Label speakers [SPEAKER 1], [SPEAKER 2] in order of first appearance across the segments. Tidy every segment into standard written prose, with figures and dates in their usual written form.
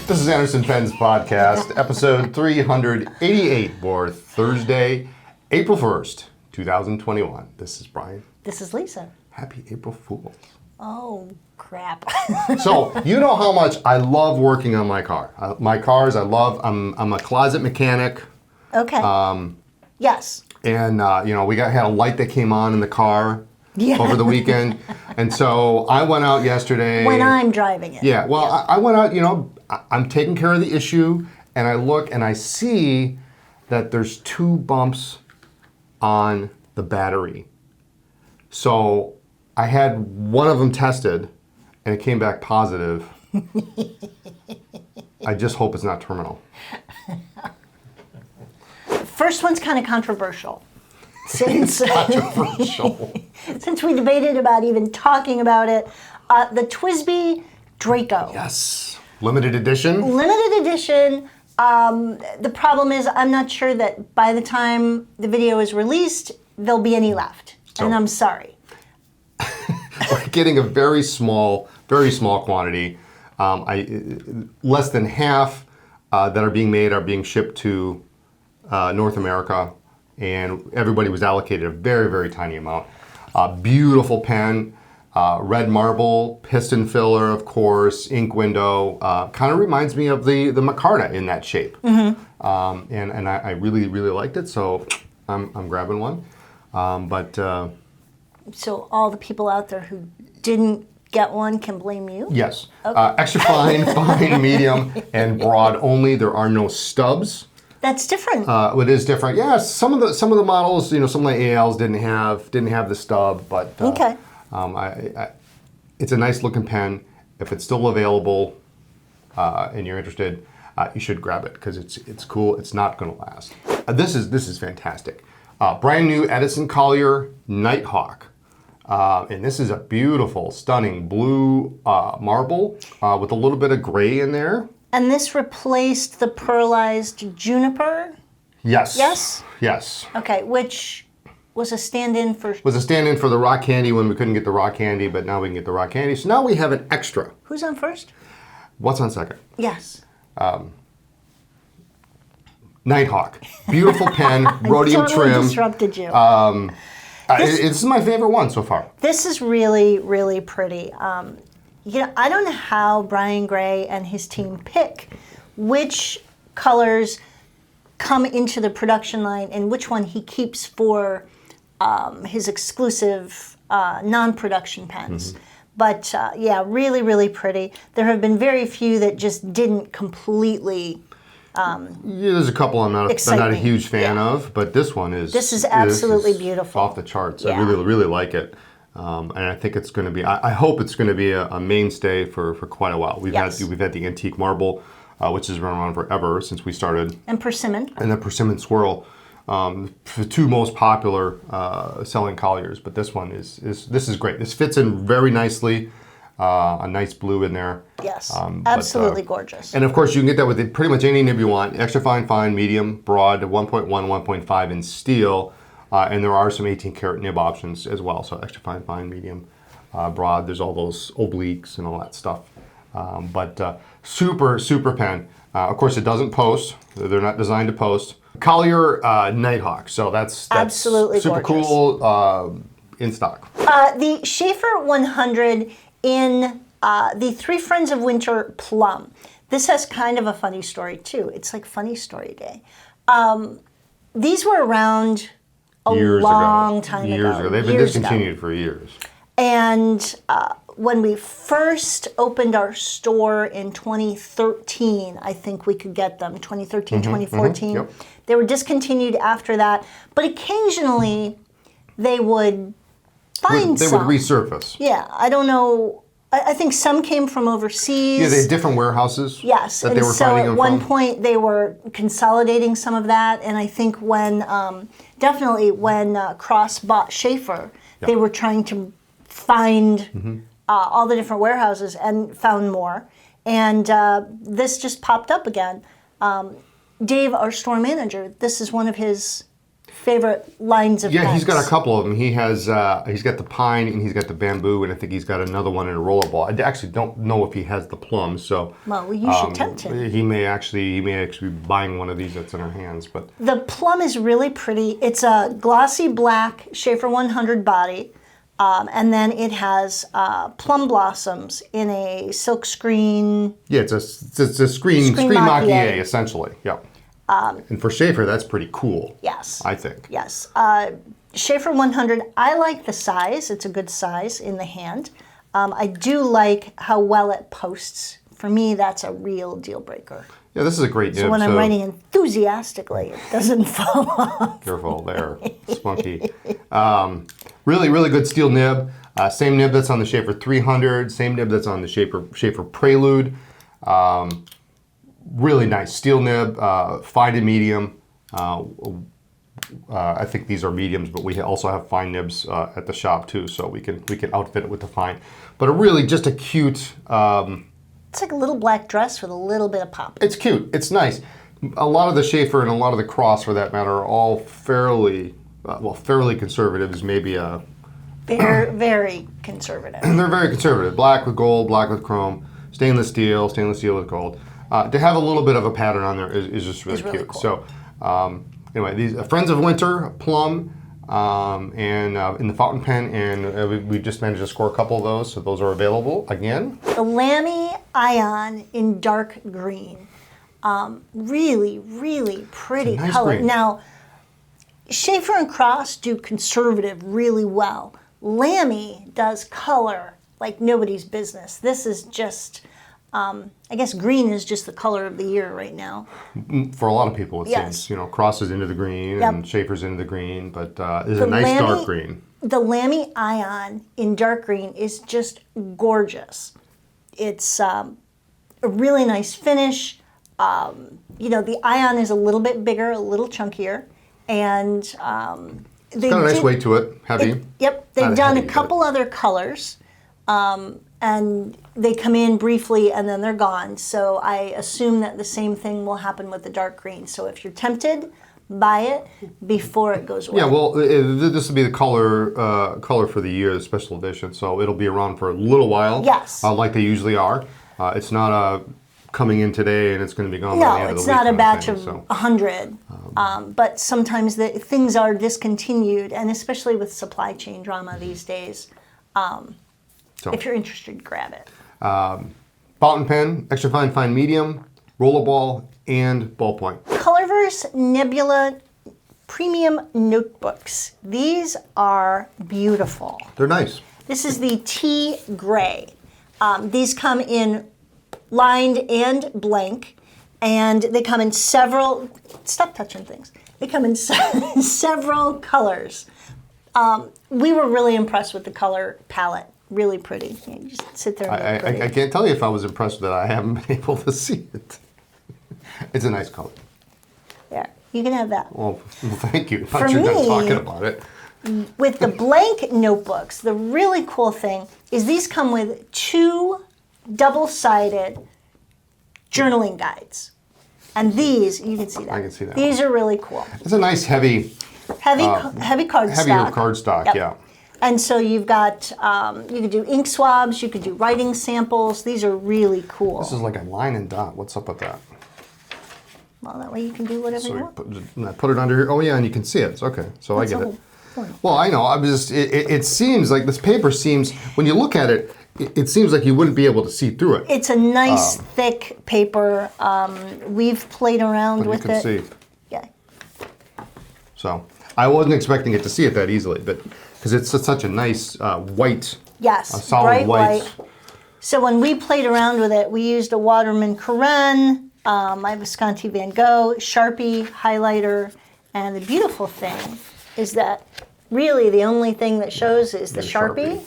[SPEAKER 1] This is Anderson Penn's podcast, episode 388 for Thursday, April 1st, 2021. This is Brian.
[SPEAKER 2] This is Lisa.
[SPEAKER 1] Happy April Fool.
[SPEAKER 2] Oh, crap.
[SPEAKER 1] So, you know how much I love working on my car. My cars, I'm a closet mechanic.
[SPEAKER 2] Okay. Yes.
[SPEAKER 1] And, we had a light that came on in the car over the weekend. And so I went out yesterday.
[SPEAKER 2] When I'm driving it.
[SPEAKER 1] Yeah, well, yeah. I went out, I'm taking care of the issue, and I look and I see that there's 2 bumps on the battery. So I had one of them tested, and it came back positive. I just hope it's not terminal.
[SPEAKER 2] First one's kind of controversial. Since
[SPEAKER 1] Controversial.
[SPEAKER 2] Since we debated about even talking about it, the TWSBI Draco.
[SPEAKER 1] Yes. Limited edition.
[SPEAKER 2] Limited edition. The problem is I'm not sure that by the time the video is released, there'll be any left. And I'm sorry.
[SPEAKER 1] We're getting a very small quantity. Less than half that are being shipped to North America, and everybody was allocated a very, very tiny amount. Beautiful pen, red marble, piston filler, of course, ink window. Kind of reminds me of the Micarta in that shape. Mm-hmm. And I really, really liked it, so I'm grabbing one.
[SPEAKER 2] So all the people out there who didn't get one can blame you?
[SPEAKER 1] Yes.
[SPEAKER 2] Okay.
[SPEAKER 1] Extra fine, medium, and broad only. There are no stubs.
[SPEAKER 2] That's different.
[SPEAKER 1] It is different. Yeah, some of the models, some of the ALs didn't have the stub, but
[SPEAKER 2] okay.
[SPEAKER 1] It's a nice looking pen. If it's still available and you're interested, you should grab it because it's cool. It's not going to last. This is fantastic. Brand new Edison Collier Nighthawk. And this is a beautiful, stunning blue marble with a little bit of gray in there.
[SPEAKER 2] And this replaced the pearlized juniper?
[SPEAKER 1] Yes.
[SPEAKER 2] Yes?
[SPEAKER 1] Yes.
[SPEAKER 2] Okay, which was a stand-in for...
[SPEAKER 1] Was a stand-in for the rock candy when we couldn't get the rock candy, but now we can get the rock candy. So now we have an extra.
[SPEAKER 2] Who's on first?
[SPEAKER 1] What's on second?
[SPEAKER 2] Yes.
[SPEAKER 1] Nighthawk. Beautiful pen, rhodium
[SPEAKER 2] totally
[SPEAKER 1] trim.
[SPEAKER 2] Disrupted you.
[SPEAKER 1] This is my favorite one so far.
[SPEAKER 2] This is really, really pretty. I don't know how Brian Gray and his team pick which colors come into the production line and which one he keeps for his exclusive non-production pens. Mm-hmm. But really, really pretty. There have been very few that just didn't completely
[SPEAKER 1] there's a couple I'm not a huge fan of, but this one is...
[SPEAKER 2] This is absolutely beautiful.
[SPEAKER 1] Off the charts.
[SPEAKER 2] Yeah.
[SPEAKER 1] I really, really like it. And I think it's going to be, I hope it's going to be a mainstay for quite a while. We've had the antique marble, which has been around forever since we started.
[SPEAKER 2] And persimmon.
[SPEAKER 1] And the persimmon swirl, the 2 most popular selling Colliers. But this one this is great. This fits in very nicely. A nice blue in there.
[SPEAKER 2] Yes, absolutely gorgeous.
[SPEAKER 1] And of course, you can get that with pretty much any nib you want. Extra fine, medium, broad, 1.1, 1.5 in steel. And there are some 18 karat nib options as well. So extra fine, medium, broad. There's all those obliques and all that stuff. Super, super pen. Of course, it doesn't post. They're not designed to post. Collier Nighthawk. So that's
[SPEAKER 2] absolutely
[SPEAKER 1] super
[SPEAKER 2] gorgeous.
[SPEAKER 1] Cool in stock.
[SPEAKER 2] The Sheaffer 100 in the Three Friends of Winter Plum. This has kind of a funny story too. It's like Funny Story Day. These were around a long time ago.
[SPEAKER 1] Years ago. They've been discontinued for years. And
[SPEAKER 2] when we first opened our store in 2013, I think we could get them, 2013, 2014. Yep. They were discontinued after that. But occasionally, they would find
[SPEAKER 1] some. They would resurface.
[SPEAKER 2] Yeah, I don't know. I think some came from overseas.
[SPEAKER 1] Yeah, they had different warehouses.
[SPEAKER 2] Yes,
[SPEAKER 1] that they were finding them
[SPEAKER 2] from. At one point they were consolidating some of that, and I think when Cross bought Sheaffer, they were trying to find all the different warehouses and found more, and this just popped up again. Dave, our store manager, this is one of his favorite lines of
[SPEAKER 1] Yeah, he's got a
[SPEAKER 2] pens.
[SPEAKER 1] couple of them. He's got the pine and he's got the bamboo, and I think he's got another one in a rollerball. I actually don't know if he has the plum, so
[SPEAKER 2] Well, you should tempt him.
[SPEAKER 1] he may actually be buying one of these that's in our hands. But
[SPEAKER 2] The plum is really pretty. It's a glossy black Sheaffer 100 body, and then it has plum blossoms in a silk screen.
[SPEAKER 1] yeah, it's a screen
[SPEAKER 2] Screen
[SPEAKER 1] maquillé
[SPEAKER 2] maquillé.
[SPEAKER 1] essentially. Yeah. And for Sheaffer, that's pretty cool.
[SPEAKER 2] Yes.
[SPEAKER 1] I think.
[SPEAKER 2] Yes. Sheaffer 100, I like the size. It's a good size in the hand. I do like how well it posts. For me, that's a real deal breaker.
[SPEAKER 1] Yeah, this is a great nib.
[SPEAKER 2] So when I'm writing enthusiastically, it doesn't fall off.
[SPEAKER 1] Careful there, spunky. Really, really good steel nib. Same nib that's on the Sheaffer 300. Same nib that's on the Sheaffer Prelude. Really nice steel nib, fine to medium. I think these are mediums, but we also have fine nibs at the shop too, so we can outfit it with the fine. But just a cute.
[SPEAKER 2] It's like a little black dress with a little bit of pop.
[SPEAKER 1] It's cute. It's nice. A lot of the Sheaffer and a lot of the Cross, for that matter, are all fairly conservative. Is maybe a
[SPEAKER 2] Very, very conservative.
[SPEAKER 1] they're very conservative. Black with gold, black with chrome, stainless steel with gold. To have a little bit of a pattern on there is just really cute.
[SPEAKER 2] Cool.
[SPEAKER 1] So anyway, these Friends of Winter, Plum, and in the fountain pen, and we just managed to score a couple of those, so those are available again.
[SPEAKER 2] The Lamy Ion in dark green. Really, really pretty
[SPEAKER 1] nice
[SPEAKER 2] color.
[SPEAKER 1] green.
[SPEAKER 2] Now, Sheaffer and Cross do conservative really well. Lamy does color like nobody's business. This is just, I guess green is just the color of the year right now.
[SPEAKER 1] For a lot of people, it
[SPEAKER 2] Yes.
[SPEAKER 1] seems. Cross is into the green,
[SPEAKER 2] Yep.
[SPEAKER 1] and Sheaffer's into the green, but it's a nice dark green.
[SPEAKER 2] The Lamy Ion in dark green is just gorgeous. It's a really nice finish. The Ion is a little bit bigger, a little chunkier, and
[SPEAKER 1] It's got a nice weight to it, heavy.
[SPEAKER 2] Yep, they've
[SPEAKER 1] Not
[SPEAKER 2] done
[SPEAKER 1] heavy,
[SPEAKER 2] a couple other colors, and they come in briefly and then they're gone. So I assume that the same thing will happen with the dark green. So if you're tempted, buy it before it goes away.
[SPEAKER 1] Yeah, well, this will be the color for the year, the special edition. So it'll be around for a little while.
[SPEAKER 2] Yes.
[SPEAKER 1] Like they usually are. It's not coming in today and it's going to be gone by the
[SPEAKER 2] No,
[SPEAKER 1] end of the
[SPEAKER 2] it's
[SPEAKER 1] week
[SPEAKER 2] not a
[SPEAKER 1] kind
[SPEAKER 2] batch
[SPEAKER 1] thing,
[SPEAKER 2] of
[SPEAKER 1] so.
[SPEAKER 2] 100, but sometimes things are discontinued, and especially with supply chain drama these days.
[SPEAKER 1] So.
[SPEAKER 2] If you're interested, grab it.
[SPEAKER 1] Fountain pen, extra fine medium, rollerball, and ballpoint.
[SPEAKER 2] Colorverse Nebula Premium Notebooks. These are beautiful.
[SPEAKER 1] They're nice.
[SPEAKER 2] This is the tea gray. These come in lined and blank, and they come in several, stop touching things. They come in several colors. We were really impressed with the color palette. Really pretty. You just sit there and look pretty.
[SPEAKER 1] I can't tell you if I was impressed with it. I haven't been able to see it. It's a nice color.
[SPEAKER 2] There, you can have that.
[SPEAKER 1] Well, thank you.
[SPEAKER 2] For
[SPEAKER 1] Not you're done
[SPEAKER 2] me-
[SPEAKER 1] talking about it.
[SPEAKER 2] With the blank notebooks, the really cool thing is these come with 2 double-sided journaling guides. And these, you can see that.
[SPEAKER 1] I can see that
[SPEAKER 2] These are really cool.
[SPEAKER 1] It's a nice heavy
[SPEAKER 2] Heavy cardstock.
[SPEAKER 1] heavier cardstock,
[SPEAKER 2] Yep.
[SPEAKER 1] yeah.
[SPEAKER 2] And so you've got, you could do ink swabs, you could do writing samples. These are really cool.
[SPEAKER 1] This is like a line and dot. What's up with that?
[SPEAKER 2] Well, that way you can do whatever
[SPEAKER 1] So
[SPEAKER 2] you
[SPEAKER 1] you
[SPEAKER 2] want.
[SPEAKER 1] put it under here. Oh yeah, and you can see it. It's okay. So
[SPEAKER 2] That's
[SPEAKER 1] I
[SPEAKER 2] the
[SPEAKER 1] get it.
[SPEAKER 2] whole point.
[SPEAKER 1] Well, I know. I'm just. It seems like this paper seems. When you look at it, it seems like you wouldn't be able to see through it.
[SPEAKER 2] It's a nice, thick paper. We've played around
[SPEAKER 1] But you
[SPEAKER 2] with
[SPEAKER 1] can
[SPEAKER 2] it.
[SPEAKER 1] see.
[SPEAKER 2] Yeah.
[SPEAKER 1] So I wasn't expecting it to see it that easily, but because it's such a nice white,
[SPEAKER 2] Yes,
[SPEAKER 1] a solid
[SPEAKER 2] bright
[SPEAKER 1] white.
[SPEAKER 2] white. So when we played around with it, we used a Waterman Karen, my Visconti Van Gogh, Sharpie highlighter, and the beautiful thing is that really the only thing that shows is the Sharpie,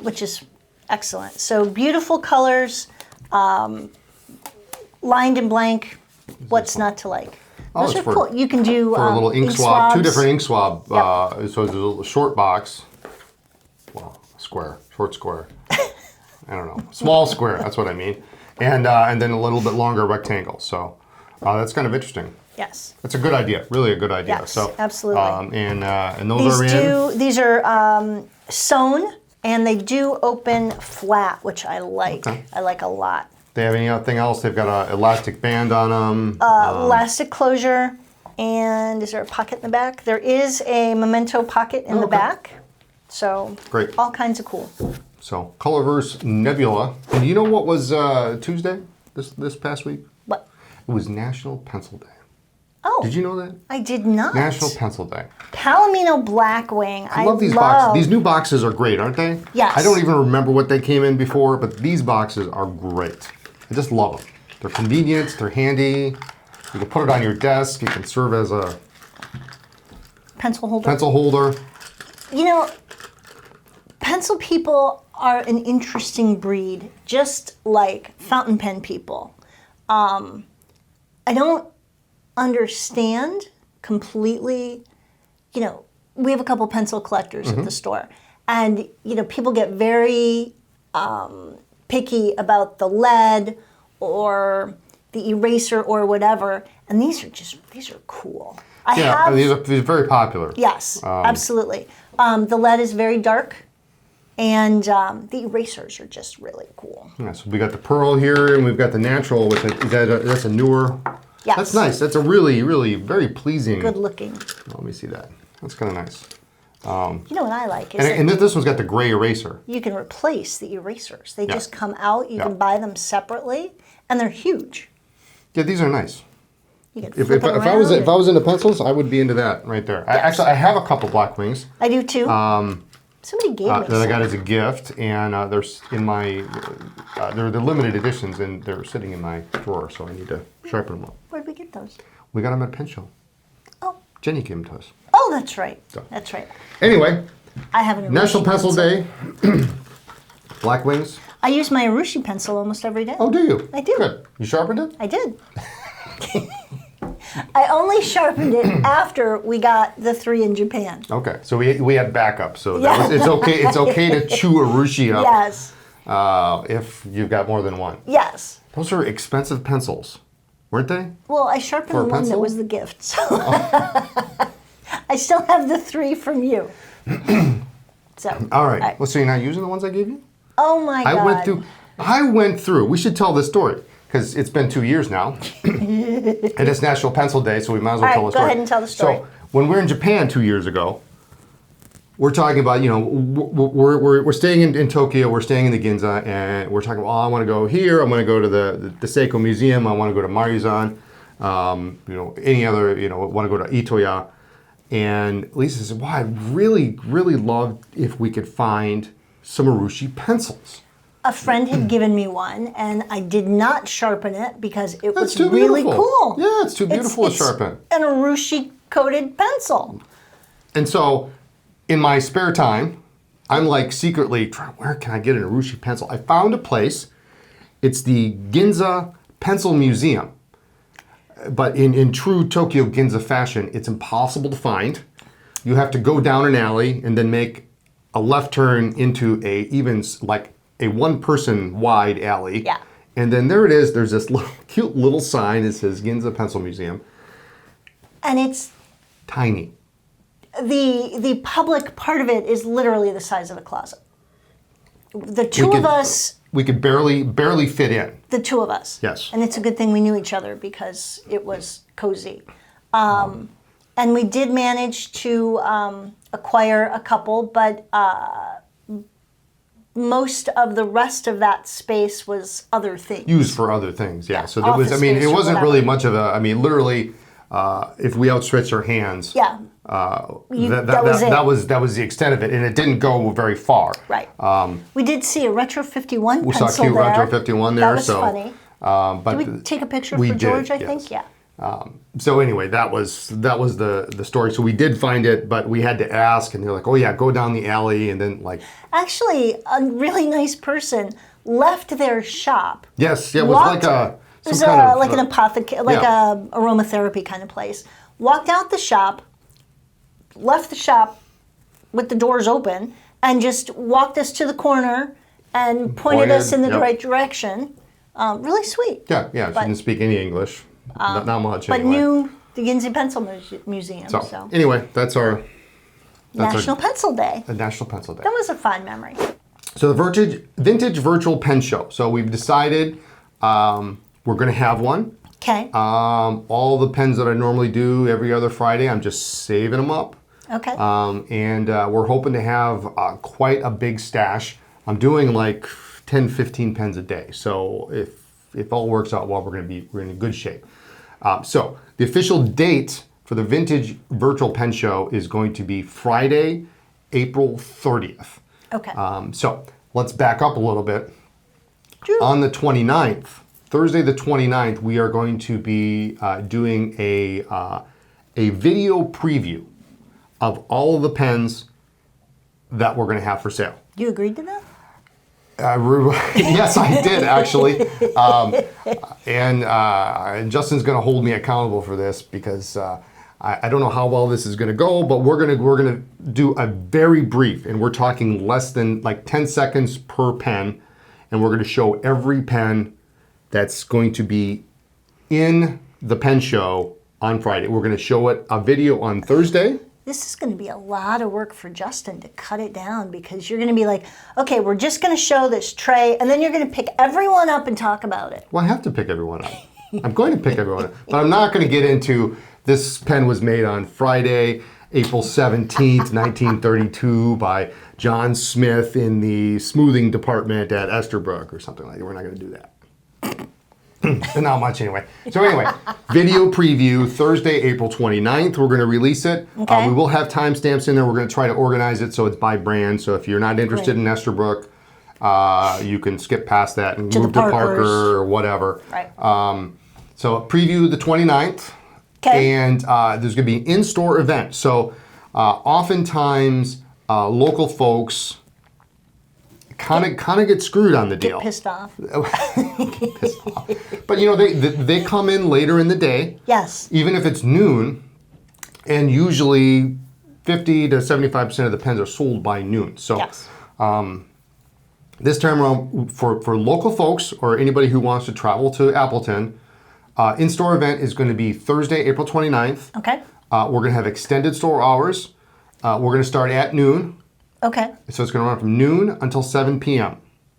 [SPEAKER 2] which is excellent. So beautiful colors, lined and blank. What's not to like?
[SPEAKER 1] Oh,
[SPEAKER 2] Those
[SPEAKER 1] it's
[SPEAKER 2] are cool. You can do
[SPEAKER 1] For a little ink swab,
[SPEAKER 2] swabs.
[SPEAKER 1] 2 different ink swab.
[SPEAKER 2] Yep.
[SPEAKER 1] So there's a little short box. Well, square, short square. I don't know, small square. That's what I mean. And then a little bit longer rectangle. So That's kind of interesting.
[SPEAKER 2] Yes.
[SPEAKER 1] That's a good idea. Really a good idea.
[SPEAKER 2] Yes,
[SPEAKER 1] So,
[SPEAKER 2] absolutely.
[SPEAKER 1] And those are in.
[SPEAKER 2] These are sewn, and they do open flat, which I like.
[SPEAKER 1] Okay.
[SPEAKER 2] I like a lot.
[SPEAKER 1] They have anything else? They've got an elastic band on them.
[SPEAKER 2] Elastic closure, and is there a pocket in the back? There is a memento pocket in the back. So
[SPEAKER 1] great.
[SPEAKER 2] All kinds of cool.
[SPEAKER 1] So Colorverse Nebula. And you know what was Tuesday this past week?
[SPEAKER 2] What?
[SPEAKER 1] It was National Pencil Day.
[SPEAKER 2] Oh.
[SPEAKER 1] Did you know that?
[SPEAKER 2] I did not.
[SPEAKER 1] National Pencil Day.
[SPEAKER 2] Palomino Blackwing.
[SPEAKER 1] I love these boxes. These new boxes are great, aren't they?
[SPEAKER 2] Yes.
[SPEAKER 1] I don't even remember what they came in before, but these boxes are great. I just love them. They're convenient. They're handy. You can put it on your desk. You can serve as a
[SPEAKER 2] pencil holder.
[SPEAKER 1] Pencil holder.
[SPEAKER 2] You know, pencil people are an interesting breed, just like fountain pen people. I don't understand completely. You know, we have a couple pencil collectors at the store, and you know, people get very picky about the lead or the eraser or whatever, and these are cool.
[SPEAKER 1] These are very popular.
[SPEAKER 2] Yes, absolutely. The lead is very dark, and the erasers are just really cool.
[SPEAKER 1] Yeah, so we got the pearl here, and we've got the natural with it. That's a newer.
[SPEAKER 2] Yes.
[SPEAKER 1] That's nice. That's a really, really very pleasing.
[SPEAKER 2] Good looking.
[SPEAKER 1] Let me see that. That's kind of nice.
[SPEAKER 2] You know what I like is
[SPEAKER 1] And this one's got the gray eraser.
[SPEAKER 2] you can replace the erasers. They just come out. You can buy them separately, and they're huge.
[SPEAKER 1] Yeah, these are nice.
[SPEAKER 2] You can
[SPEAKER 1] If
[SPEAKER 2] flip it
[SPEAKER 1] I was
[SPEAKER 2] around.
[SPEAKER 1] into pencils, I would be into that right there.
[SPEAKER 2] Yes.
[SPEAKER 1] I have a couple Blackwings.
[SPEAKER 2] I do too. Somebody gave me
[SPEAKER 1] That I
[SPEAKER 2] some.
[SPEAKER 1] got as a gift, and they're in my. They're the limited editions, and they're sitting in my drawer, so I need to sharpen them up.
[SPEAKER 2] Where'd we get those?
[SPEAKER 1] We got them at a pen show.
[SPEAKER 2] Oh,
[SPEAKER 1] Jenny gave them to us.
[SPEAKER 2] oh, that's right.
[SPEAKER 1] So.
[SPEAKER 2] That's right.
[SPEAKER 1] Anyway,
[SPEAKER 2] I have an
[SPEAKER 1] National
[SPEAKER 2] Urushi
[SPEAKER 1] Pencil Day. Blackwings.
[SPEAKER 2] I use my Urushi pencil almost every day.
[SPEAKER 1] Oh, do you?
[SPEAKER 2] I do.
[SPEAKER 1] Good. You sharpened it?
[SPEAKER 2] I did. I only sharpened it after we got the 3 in Japan.
[SPEAKER 1] Okay, so we had backup, so it's okay. It's okay to chew Urushi up.
[SPEAKER 2] Yes.
[SPEAKER 1] If you've got more than one.
[SPEAKER 2] Yes.
[SPEAKER 1] Those are expensive pencils, weren't they?
[SPEAKER 2] Well, I sharpened
[SPEAKER 1] For a
[SPEAKER 2] the one that
[SPEAKER 1] pencil?
[SPEAKER 2] was the gift, so I still have the 3 from you. So.
[SPEAKER 1] All right. Well, so you're not using the ones I gave you?
[SPEAKER 2] Oh my God.
[SPEAKER 1] I went through. We should tell this story because it's been 2 years now, and it's National Pencil Day, so we might as well
[SPEAKER 2] All
[SPEAKER 1] tell
[SPEAKER 2] right,
[SPEAKER 1] the story.
[SPEAKER 2] go ahead and tell the story.
[SPEAKER 1] So when we were in Japan 2 years ago, we're talking about, we're staying in Tokyo, we're staying in the Ginza, and we're talking, I want to go here, I want to go to the Seiko Museum, I want to go to Marizan, any other, want to go to Itoya. And Lisa said, well, I'd really, really love if we could find some Urushi pencils.
[SPEAKER 2] A friend had given me one, and I did not sharpen it because it was
[SPEAKER 1] too
[SPEAKER 2] really
[SPEAKER 1] beautiful.
[SPEAKER 2] cool.
[SPEAKER 1] Yeah, it's too beautiful to sharpen.
[SPEAKER 2] An Urushi coated pencil.
[SPEAKER 1] And so, in my spare time, I'm like secretly trying, where can I get an Urushi pencil? I found a place. It's the Ginza Pencil Museum. But in true Tokyo Ginza fashion, it's impossible to find. You have to go down an alley and then make a left turn into a one-person wide alley.
[SPEAKER 2] Yeah.
[SPEAKER 1] And then there it is. There's this cute little sign that says Ginza Pencil Museum.
[SPEAKER 2] And it's
[SPEAKER 1] Tiny.
[SPEAKER 2] the public part of it is literally the size of a closet. The two of us.
[SPEAKER 1] We could barely fit in.
[SPEAKER 2] The two of us.
[SPEAKER 1] Yes.
[SPEAKER 2] And it's a good thing we knew each other because it was cozy. And we did manage to acquire a couple, but most of the rest of that space was other things.
[SPEAKER 1] Used for other things, yeah. So there
[SPEAKER 2] office
[SPEAKER 1] it
[SPEAKER 2] space or
[SPEAKER 1] wasn't
[SPEAKER 2] whatever.
[SPEAKER 1] really much of literally, if we outstretched our hands,
[SPEAKER 2] Yeah.
[SPEAKER 1] that was the extent of it, and it didn't go very far.
[SPEAKER 2] Right. We did see a Retro 51
[SPEAKER 1] We
[SPEAKER 2] pencil
[SPEAKER 1] saw cute
[SPEAKER 2] there.
[SPEAKER 1] Retro 51 there.
[SPEAKER 2] That was
[SPEAKER 1] so,
[SPEAKER 2] funny.
[SPEAKER 1] But
[SPEAKER 2] Did we take a picture
[SPEAKER 1] we
[SPEAKER 2] for George,
[SPEAKER 1] did,
[SPEAKER 2] I think?
[SPEAKER 1] yes.
[SPEAKER 2] Yeah.
[SPEAKER 1] So anyway, that was the story. So we did find it, but we had to ask, and they're like, "Oh yeah, go down the alley," and then
[SPEAKER 2] Actually, a really nice person left their shop.
[SPEAKER 1] yes, yeah, it was
[SPEAKER 2] Walked-
[SPEAKER 1] like
[SPEAKER 2] It was
[SPEAKER 1] some kind of
[SPEAKER 2] like an apothecary, like
[SPEAKER 1] yeah.
[SPEAKER 2] a aromatherapy kind of place. Walked out the shop, left the shop with the doors open, and just walked us to the corner and pointed us in the
[SPEAKER 1] yep.
[SPEAKER 2] right direction. Really sweet.
[SPEAKER 1] Yeah, she didn't speak any English. not much
[SPEAKER 2] But
[SPEAKER 1] anyway.
[SPEAKER 2] new, the Ginzy Pencil Museum. So,
[SPEAKER 1] anyway, that's our
[SPEAKER 2] National Pencil Day.
[SPEAKER 1] National Pencil Day.
[SPEAKER 2] That was a fun memory.
[SPEAKER 1] So the Vintage Virtual Pen Show. So we've decided we're going to have one.
[SPEAKER 2] Okay.
[SPEAKER 1] All the pens that I normally do every other Friday, I'm just saving them up.
[SPEAKER 2] Okay.
[SPEAKER 1] And we're hoping to have quite a big stash. I'm doing like 10, 15 pens a day. So if all works out well, we're in good shape. So the official date for the Vintage Virtual Pen Show is going to be Friday, April 30th.
[SPEAKER 2] Okay.
[SPEAKER 1] So let's back up a little bit. On the 29th, Thursday the 29th, we are going to be doing a video preview of all of the pens that we're going to have for sale.
[SPEAKER 2] You agreed to that?
[SPEAKER 1] Yes, I did actually, and Justin's going to hold me accountable for this because I don't know how well this is going to go, but we're going to do a very brief, and we're talking less than like 10 seconds per pen, and we're going to show every pen that's going to be in the pen show on Friday. We're going to show it a video on Thursday.
[SPEAKER 2] This is going to be a lot of work for Justin to cut it down because you're going to be like, okay, we're just going to show this tray, and then you're going to pick everyone up and talk about it.
[SPEAKER 1] Well, I have to pick everyone up. I'm going to pick everyone up, but I'm not going to get into this pen was made on Friday, April 17th, 1932 by John Smith in the smoothing department at Esther Brook or something like that. We're not going to do that. Not much anyway. So anyway, video preview, Thursday, April 29th. We're going to release it.
[SPEAKER 2] Okay.
[SPEAKER 1] We will have timestamps in there. We're going to try to organize it so it's by brand. So if you're not interested in Esther Brook, you can skip past that and move to Parker or whatever.
[SPEAKER 2] Right.
[SPEAKER 1] So preview the 29th.
[SPEAKER 2] Okay.
[SPEAKER 1] And there's going to be an in-store event. So oftentimes local folks kind of get screwed on the deal.
[SPEAKER 2] Get pissed off.
[SPEAKER 1] Pissed off. But you know, they come in later in the day.
[SPEAKER 2] Yes.
[SPEAKER 1] Even if it's noon, and usually 50 to 75% of the pens are sold by noon. So
[SPEAKER 2] Yes.
[SPEAKER 1] this time around, for local folks or anybody who wants to travel to Appleton, in-store event is going to be Thursday, April 29th.
[SPEAKER 2] Okay.
[SPEAKER 1] We're going to have extended store hours. We're going to start at noon.
[SPEAKER 2] Okay.
[SPEAKER 1] So it's going to run from noon until 7 p.m.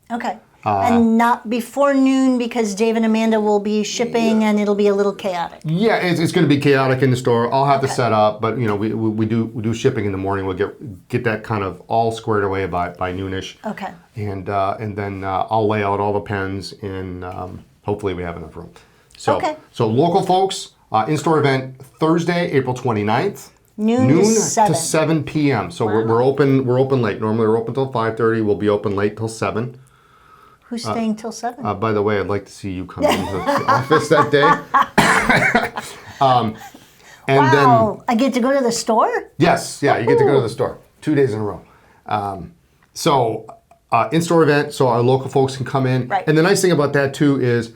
[SPEAKER 2] Okay. And not before noon because Dave and Amanda will be shipping and it'll be a little chaotic.
[SPEAKER 1] Yeah, it's going to be chaotic in the store. I'll have to set up, but you know, we do shipping in the morning. We'll get that kind of all squared away by noonish.
[SPEAKER 2] Okay.
[SPEAKER 1] And then I'll lay out all the pens and hopefully we have enough room. So
[SPEAKER 2] Okay.
[SPEAKER 1] So local folks, in-store event Thursday, April 29th.
[SPEAKER 2] Noon to 7
[SPEAKER 1] p.m. So we're open late. Normally we're open till 5:30. We'll be open late till 7.
[SPEAKER 2] Who's staying till 7?
[SPEAKER 1] By the way, I'd like to see you come into the office that day. And then
[SPEAKER 2] I get to go to the store?
[SPEAKER 1] yes, yeah, you get to go to the store 2 days in a row. In-store event, so our local folks can come in.
[SPEAKER 2] Right.
[SPEAKER 1] And the nice thing about that too is,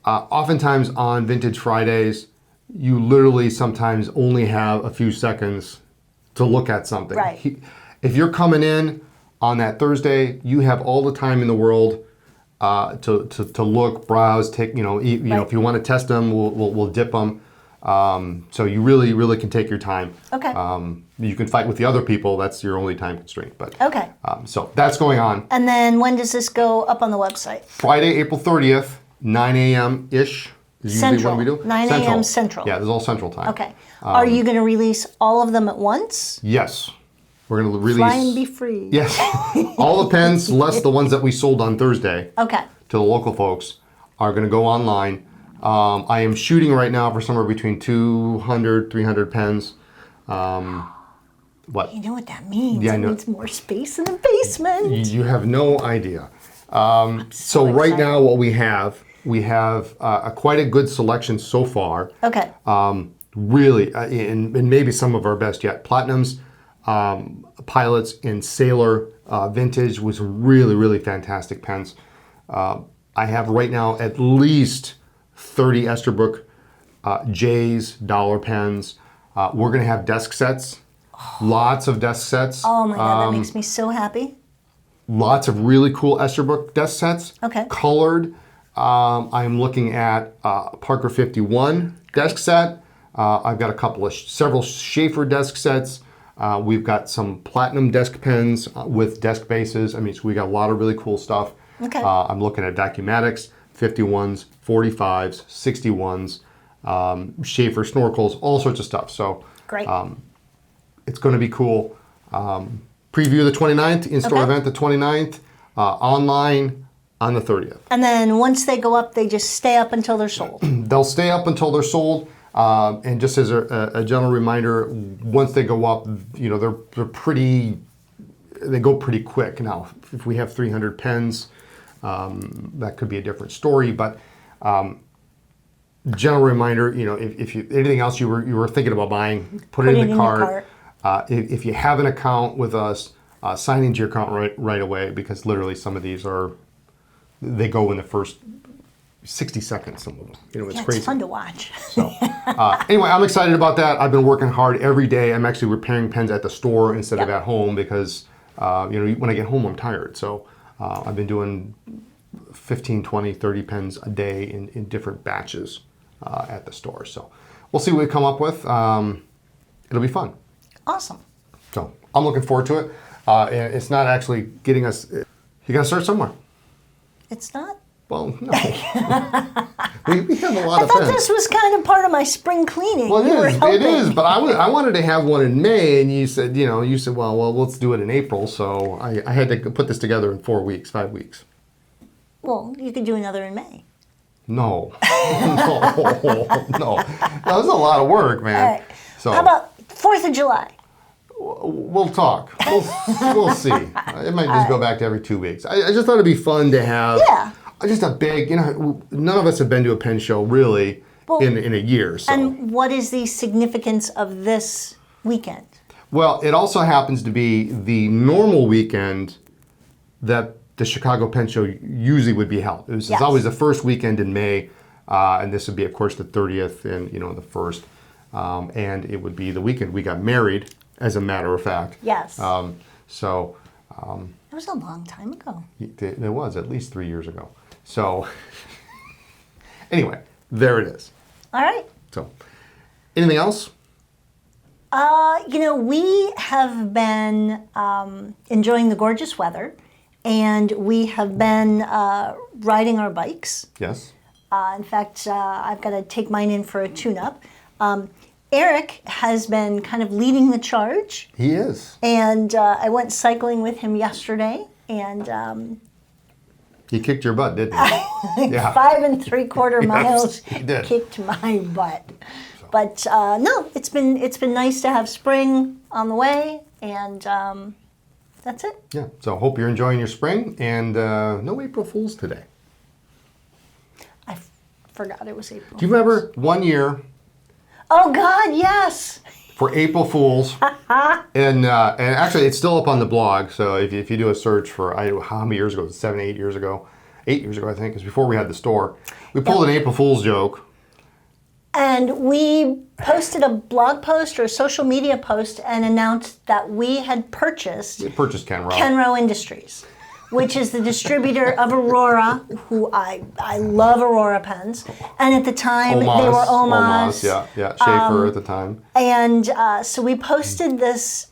[SPEAKER 1] oftentimes on Vintage Fridays, you literally sometimes only have a few seconds to look at something.
[SPEAKER 2] Right.
[SPEAKER 1] If you're coming in on that Thursday, you have all the time in the world to look, browse, take. You know, if you want to test them, we'll dip them. So you really can take your time.
[SPEAKER 2] Okay.
[SPEAKER 1] You can fight with the other people. That's your only time constraint. But
[SPEAKER 2] Okay.
[SPEAKER 1] so that's going on.
[SPEAKER 2] And then when does this go up on the website?
[SPEAKER 1] Friday, April 30th, 9 a.m.-ish. Is usually
[SPEAKER 2] Central.
[SPEAKER 1] when we do.
[SPEAKER 2] 9 a.m. Central.
[SPEAKER 1] Yeah, this is all Central time.
[SPEAKER 2] Okay. Are you going to release all of them at once?
[SPEAKER 1] Yes. We're going to release...
[SPEAKER 2] Fly and be free.
[SPEAKER 1] Yes. All the pens, less the ones that we sold on Thursday
[SPEAKER 2] Okay.
[SPEAKER 1] to the local folks, are going to go online. I am shooting right now for somewhere between 200, 300 pens. What?
[SPEAKER 2] You know what that means?
[SPEAKER 1] Yeah, I
[SPEAKER 2] it
[SPEAKER 1] know.
[SPEAKER 2] means more space in the basement.
[SPEAKER 1] You have no idea. So right
[SPEAKER 2] excited.
[SPEAKER 1] now what we have quite a good selection so far.
[SPEAKER 2] Okay.
[SPEAKER 1] Really, and maybe some of our best yet. Platinums, Pilots, and Sailor Vintage was really fantastic pens. I have right now at least 30 Esterbrook J's dollar pens. We're going to have desk sets. Lots of desk sets.
[SPEAKER 2] Oh my God, that makes me so happy.
[SPEAKER 1] Lots of really cool Esterbrook desk sets.
[SPEAKER 2] Okay.
[SPEAKER 1] Colored. I'm looking at Parker 51 desk set. I've got several Sheaffer desk sets. We've got some platinum desk pens with desk bases. I mean, so we got a lot of really cool stuff.
[SPEAKER 2] Okay.
[SPEAKER 1] I'm looking at Documatics, 51s, 45s, 61s, Sheaffer snorkels, all sorts of stuff. So
[SPEAKER 2] Great.
[SPEAKER 1] It's going to be cool. Preview the 29th, in-store event the 29th, online on the 30th.
[SPEAKER 2] And then once they go up, they just stay up until they're sold.
[SPEAKER 1] They'll stay up until they're sold. And just as a general reminder, once they go up, you know, they go pretty quick. Now, if we have 300 pens, that could be a different story. But general reminder, you know, if you anything else you were thinking about buying, put it in the cart. If you have an account with us, sign into your account right away, because literally some of these they go in the first 60 seconds, some of them. You know, it's crazy.
[SPEAKER 2] It's fun to watch.
[SPEAKER 1] So, anyway, I'm excited about that. I've been working hard every day. I'm actually repairing pens at the store instead of at home because, you know, when I get home, I'm tired. So I've been doing 15, 20, 30 pens a day in different batches at the store. So we'll see what we come up with. It'll be fun.
[SPEAKER 2] Awesome.
[SPEAKER 1] So I'm looking forward to it. And it's not actually getting us... You got to start somewhere.
[SPEAKER 2] It's not?
[SPEAKER 1] Well, no. we have a lot of
[SPEAKER 2] I thought
[SPEAKER 1] pens.
[SPEAKER 2] this was kind of part of my spring cleaning.
[SPEAKER 1] Well,
[SPEAKER 2] You were
[SPEAKER 1] it
[SPEAKER 2] helping.
[SPEAKER 1] is, but I wanted to have one in May, and you said, well, let's do it in April. So I had to put this together in 4 weeks, 5 weeks.
[SPEAKER 2] Well, you could do another in May.
[SPEAKER 1] No, no. That was a lot of work, man.
[SPEAKER 2] All right.
[SPEAKER 1] So
[SPEAKER 2] How about 4th of July?
[SPEAKER 1] we'll talk. We'll see. It might just go back to every 2 weeks. I just thought it'd be fun to have.
[SPEAKER 2] Yeah.
[SPEAKER 1] Just a big, none of us have been to a pen show really in a year. So.
[SPEAKER 2] And what is the significance of this weekend?
[SPEAKER 1] Well, it also happens to be the normal weekend that the Chicago Pen Show usually would be held. It's always the first weekend in May, and this would be, of course, the 30th and the 1st, and it would be the weekend we got married, as a matter of fact.
[SPEAKER 2] Yes.
[SPEAKER 1] So.
[SPEAKER 2] That was a long time ago.
[SPEAKER 1] It was at least 3 years ago. So, anyway, there it is.
[SPEAKER 2] All right.
[SPEAKER 1] So, anything else?
[SPEAKER 2] We have been enjoying the gorgeous weather, and we have been riding our bikes.
[SPEAKER 1] Yes.
[SPEAKER 2] In fact, I've got to take mine in for a tune-up. Eric has been kind of leading the charge.
[SPEAKER 1] He is.
[SPEAKER 2] And I went cycling with him yesterday, and
[SPEAKER 1] he kicked your butt, didn't he? Yeah.
[SPEAKER 2] 5 3/4 miles
[SPEAKER 1] he did.
[SPEAKER 2] kicked my butt. So. But no, it's been nice to have spring on the way, and that's it.
[SPEAKER 1] Yeah. So hope you're enjoying your spring, and no April Fools today.
[SPEAKER 2] I forgot it was April.
[SPEAKER 1] Do you remember 1 year?
[SPEAKER 2] Oh God, yes.
[SPEAKER 1] For April Fools, and actually it's still up on the blog. So if you do a search for how many years ago, 7, 8 years ago, 8 years ago I think, because before we had the store, we pulled an April Fool's joke.
[SPEAKER 2] And we posted a blog post or a social media post and announced that we had purchased Kenro Industries, which is the distributor of Aurora, who I love Aurora pens. And at the time, they were Omas.
[SPEAKER 1] Yeah, Sheaffer at the time.
[SPEAKER 2] And so we posted this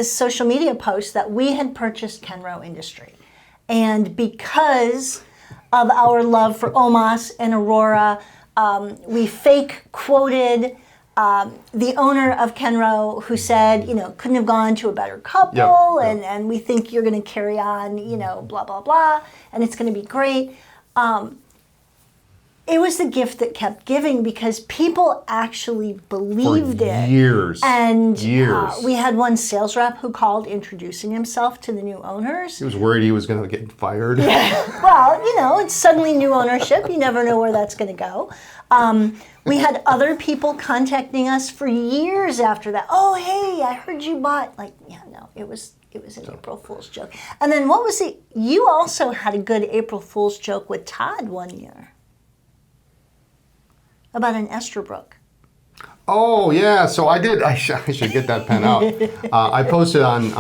[SPEAKER 2] social media post that we had purchased Kenro Industry. And because of our love for Omas and Aurora, we fake quoted the owner of Kenro, who said, couldn't have gone to a better couple, and we think you're going to carry on, blah, blah, blah, and it's going to be great. It was the gift that kept giving, because people actually believed it.
[SPEAKER 1] Years.
[SPEAKER 2] And
[SPEAKER 1] years.
[SPEAKER 2] We had one sales rep who called introducing himself to the new owners.
[SPEAKER 1] He was worried he was going to get fired.
[SPEAKER 2] Well, it's suddenly new ownership. You never know where that's going to go. We had other people contacting us for years after that. Oh, hey, I heard you bought. It was an April Fool's joke. And then what was it? You also had a good April Fool's joke with Todd one year about an Esther Brook.
[SPEAKER 1] Oh, yeah. So I did. I should get that pen out. I posted on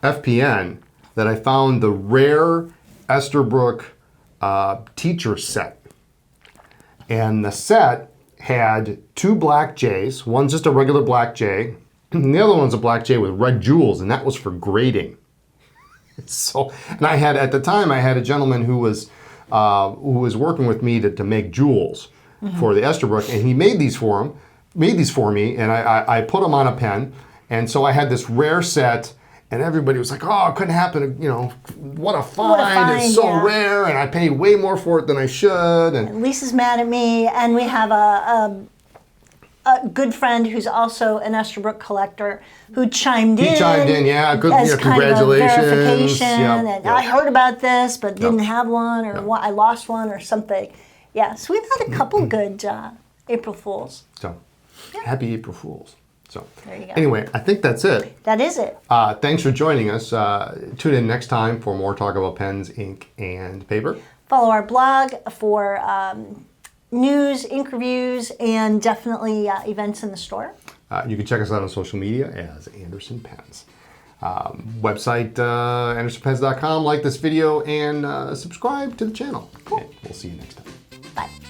[SPEAKER 1] FPN that I found the rare Esther Brook teacher set. And the set had 2 black J's. One's just a regular black J. And the other one's a black J with red jewels, and that was for grading. So, and I had, at the time, I had a gentleman who was working with me to make jewels for the Esterbrook, and he made these for me, and I put them on a pen. And so I had this rare set, and everybody was like, "Oh, it couldn't happen! You know, what a find! It's so rare, and I paid way more for it than I should." And
[SPEAKER 2] Lisa's mad at me, and we have a good friend who's also an Esterbrook collector who chimed in.
[SPEAKER 1] He chimed in, yeah. Good,
[SPEAKER 2] as
[SPEAKER 1] congratulations.
[SPEAKER 2] Kind of verification,
[SPEAKER 1] Yep.
[SPEAKER 2] I heard about this, but didn't have one, or I lost one, or something. Yeah, so we've had a couple good April Fools.
[SPEAKER 1] So, happy April Fools. So,
[SPEAKER 2] there you go.
[SPEAKER 1] Anyway, I think that's it.
[SPEAKER 2] That is it.
[SPEAKER 1] Thanks for joining us. Tune in next time for more talk about pens, ink, and paper.
[SPEAKER 2] Follow our blog for news, ink reviews, and definitely events in the store.
[SPEAKER 1] You can check us out on social media as Anderson Pens. Website, andersonpens.com. Like this video and subscribe to the channel.
[SPEAKER 2] Cool.
[SPEAKER 1] And we'll see you next time.
[SPEAKER 2] Bye.